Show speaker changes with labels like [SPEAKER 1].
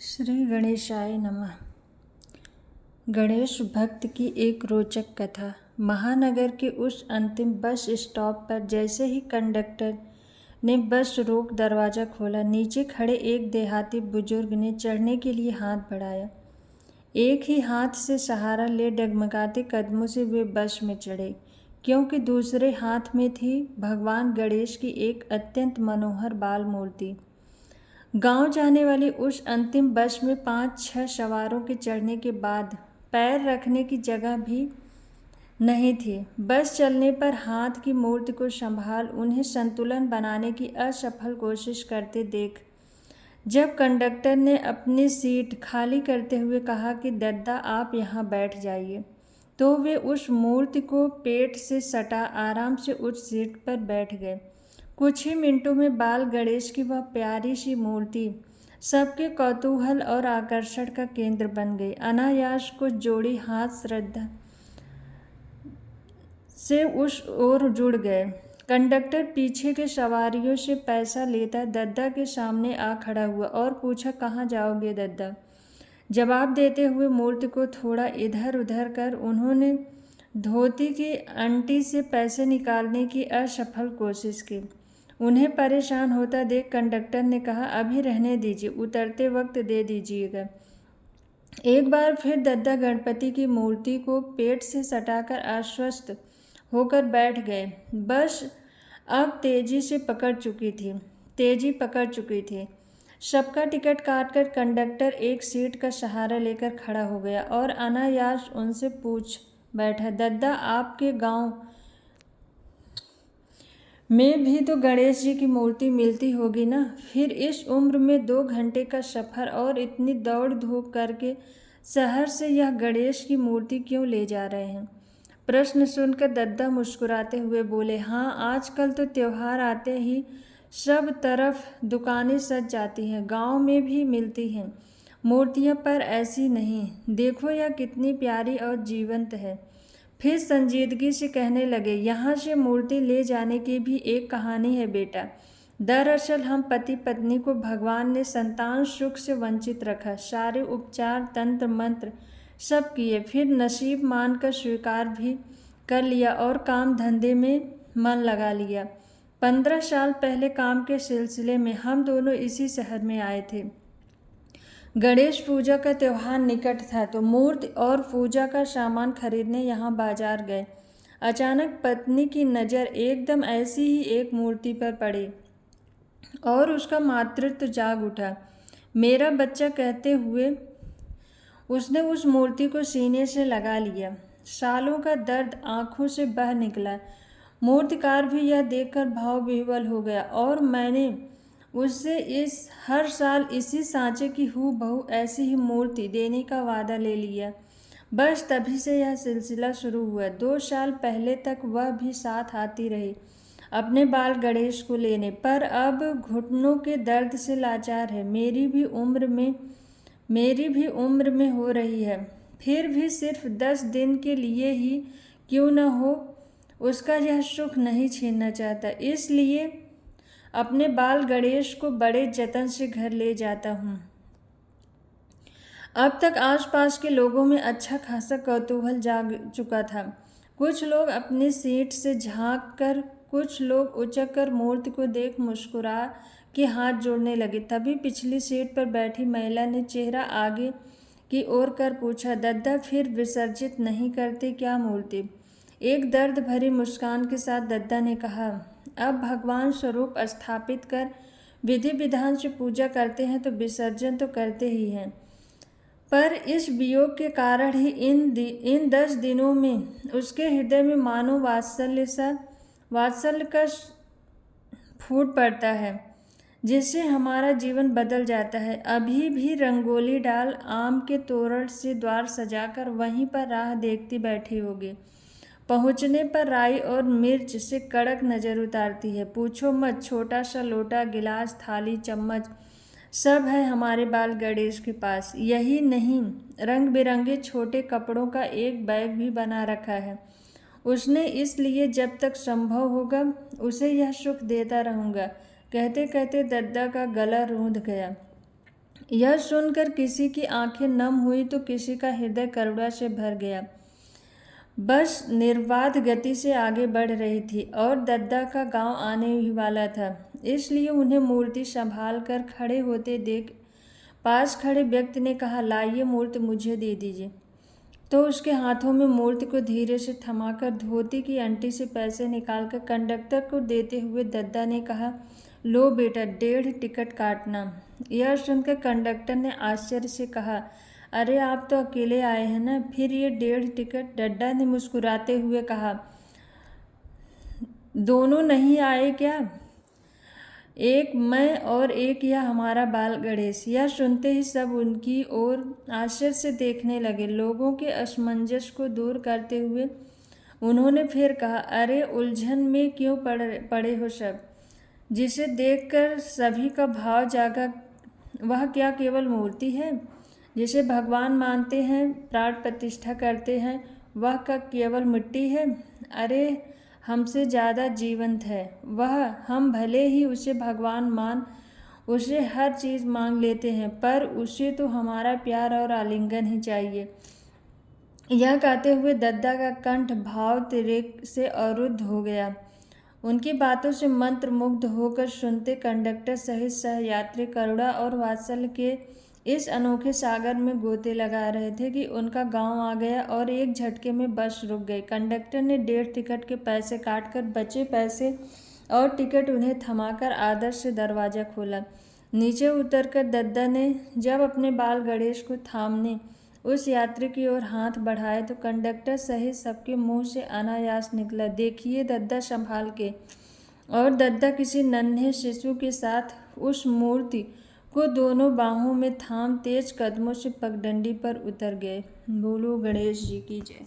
[SPEAKER 1] श्री गणेशाय नमः। गणेश भक्त की एक रोचक कथा। महानगर के उस अंतिम बस स्टॉप पर जैसे ही कंडक्टर ने बस रोक दरवाज़ा खोला, नीचे खड़े एक देहाती बुजुर्ग ने चढ़ने के लिए हाथ बढ़ाया। एक ही हाथ से सहारा ले डगमगाते कदमों से वे बस में चढ़े, क्योंकि दूसरे हाथ में थी भगवान गणेश की एक अत्यंत मनोहर बाल मूर्ति। गांव जाने वाली उस अंतिम बस में 5-6 सवारों के चढ़ने के बाद पैर रखने की जगह भी नहीं थी। बस चलने पर हाथ की मूर्ति को संभाल उन्हें संतुलन बनाने की असफल कोशिश करते देख जब कंडक्टर ने अपनी सीट खाली करते हुए कहा कि दद्दा आप यहाँ बैठ जाइए, तो वे उस मूर्ति को पेट से सटा आराम से उस सीट पर बैठ गए। कुछ ही मिनटों में बाल गणेश की वह प्यारी सी मूर्ति सबके कौतूहल और आकर्षण का केंद्र बन गई। अनायास कुछ जोड़ी हाथ श्रद्धा से उस ओर जुड़ गए। कंडक्टर पीछे के सवारियों से पैसा लेता दद्दा के सामने आ खड़ा हुआ और पूछा, कहाँ जाओगे दद्दा? जवाब देते हुए मूर्ति को थोड़ा इधर उधर कर उन्होंने धोती की अंटी से पैसे निकालने की असफल कोशिश की। उन्हें परेशान होता देख कंडक्टर ने कहा, अभी रहने दीजिए, उतरते वक्त दे दीजिएगा। एक बार फिर दद्दा गणपति की मूर्ति को पेट से सटाकर आश्वस्त होकर बैठ गए। बस अब तेजी पकड़ चुकी थी। सबका टिकट काटकर कंडक्टर एक सीट का सहारा लेकर खड़ा हो गया और अनायास उनसे पूछ बैठा, दद्दा आपके गांव में भी तो गणेश जी की मूर्ति मिलती होगी ना? फिर इस उम्र में 2 घंटे का सफ़र और इतनी दौड़ धूप करके शहर से यह गणेश की मूर्ति क्यों ले जा रहे हैं? प्रश्न सुनकर दद्दा मुस्कुराते हुए बोले, हाँ, आजकल तो त्योहार आते ही सब तरफ दुकानें सज जाती हैं। गांव में भी मिलती हैं मूर्तियाँ, पर ऐसी नहीं। देखो यह कितनी प्यारी और जीवंत है। फिर संजीदगी से कहने लगे, यहाँ से मूर्ति ले जाने की भी एक कहानी है बेटा। दरअसल हम पति पत्नी को भगवान ने संतान सुख से वंचित रखा। सारे उपचार तंत्र मंत्र सब किए, फिर नसीब मानकर स्वीकार भी कर लिया और काम धंधे में मन लगा लिया। 15 साल पहले काम के सिलसिले में हम दोनों इसी शहर में आए थे। गणेश पूजा का त्यौहार निकट था तो मूर्ति और पूजा का सामान खरीदने यहाँ बाजार गए। अचानक पत्नी की नज़र एकदम ऐसी ही एक मूर्ति पर पड़ी और उसका मातृत्व जाग उठा। मेरा बच्चा कहते हुए उसने उस मूर्ति को सीने से लगा लिया। सालों का दर्द आंखों से बह निकला। मूर्तिकार भी यह देखकर भाव विह्वल हो गया और मैंने उससे हर साल इसी सांचे की हूबहू ऐसी ही मूर्ति देने का वादा ले लिया। बस तभी से यह सिलसिला शुरू हुआ। 2 साल पहले तक वह भी साथ आती रही अपने बाल गणेश को लेने, पर अब घुटनों के दर्द से लाचार है। मेरी भी उम्र में हो रही है, फिर भी सिर्फ 10 दिन के लिए ही क्यों न हो उसका यह सुख नहीं छीनना चाहता। इसलिए अपने बाल गणेश को बड़े जतन से घर ले जाता हूँ। अब तक आसपास के लोगों में अच्छा खासा कौतूहल जाग चुका था। कुछ लोग अपनी सीट से झांक कर, कुछ लोग उचक कर मूर्ति को देख मुस्कुरा के हाथ जोड़ने लगे। तभी पिछली सीट पर बैठी महिला ने चेहरा आगे की ओर कर पूछा, दद्दा फिर विसर्जित नहीं करते क्या मूर्ति? एक दर्द भरी मुस्कान के साथ दद्दा ने कहा, अब भगवान स्वरूप स्थापित कर विधि विधान से पूजा करते हैं तो विसर्जन तो करते ही हैं, पर इस वियोग के कारण ही इन 10 दिनों में उसके हृदय में मानो वात्सल्य का फूट पड़ता है, जिससे हमारा जीवन बदल जाता है। अभी भी रंगोली डाल आम के तोरण से द्वार सजाकर वहीं पर राह देखती बैठी होगी। पहुँचने पर राई और मिर्च से कड़क नज़र उतारती है। पूछो मत, छोटा सा लोटा, गिलास, थाली, चम्मच सब है हमारे बाल गणेश के पास। यही नहीं, रंग बिरंगे छोटे कपड़ों का एक बैग भी बना रखा है उसने, इसलिए जब तक संभव होगा उसे यह सुख देता रहूँगा। कहते कहते दद्दा का गला रूंध गया। यह सुनकर किसी की आंखें नम हुई तो किसी का हृदय करुणा से भर गया। बस निर्बाध गति से आगे बढ़ रही थी और दद्दा का गांव आने ही वाला था, इसलिए उन्हें मूर्ति संभाल कर खड़े होते देख पास खड़े व्यक्ति ने कहा, लाइए मूर्ति मुझे दे दीजिए। तो उसके हाथों में मूर्ति को धीरे से थमाकर धोती की अंटी से पैसे निकालकर कंडक्टर को देते हुए दद्दा ने कहा, लो बेटा, 1.5 टिकट काटना। यह सुनकर कंडक्टर ने आश्चर्य से कहा, अरे आप तो अकेले आए हैं ना, फिर ये 1.5 टिकट? दद्दा ने मुस्कुराते हुए कहा, दोनों नहीं आए क्या? एक मैं और एक यह हमारा बाल गणेश। यह सुनते ही सब उनकी ओर आश्चर्य से देखने लगे। लोगों के असमंजस को दूर करते हुए उन्होंने फिर कहा, अरे उलझन में क्यों पड़े हो सब? जिसे देखकर सभी का भाव जागा, वह क्या केवल मूर्ति है? जिसे भगवान मानते हैं, प्राण प्रतिष्ठा करते हैं, वह क्या केवल मिट्टी है? अरे हमसे ज़्यादा जीवंत है वह। हम भले ही उसे भगवान मान उसे हर चीज़ मांग लेते हैं, पर उसे तो हमारा प्यार और आलिंगन ही चाहिए। यह कहते हुए दद्दा का कंठ भाव तिरेक से अवरुद्ध हो गया। उनकी बातों से मंत्रमुग्ध होकर सुनते कंडक्टर सहित सहयात्री करुणा और वात्सल्य के इस अनोखे सागर में गोते लगा रहे थे कि उनका गांव आ गया और एक झटके में बस रुक गई। कंडक्टर ने 1.5 टिकट के पैसे काटकर बचे पैसे और टिकट उन्हें थमाकर आदर से दरवाज़ा खोला। नीचे उतरकर दद्दा ने जब अपने बाल गणेश को थामने उस यात्री की ओर हाथ बढ़ाए तो कंडक्टर सहित सबके मुंह से अनायास निकला, देखिए दद्दा संभाल के। और दद्दा किसी नन्हे शिशु के साथ उस मूर्ति को दोनों बाहों में थाम तेज कदमों से पगडंडी पर उतर गए। बोलो गणेश जी की जय।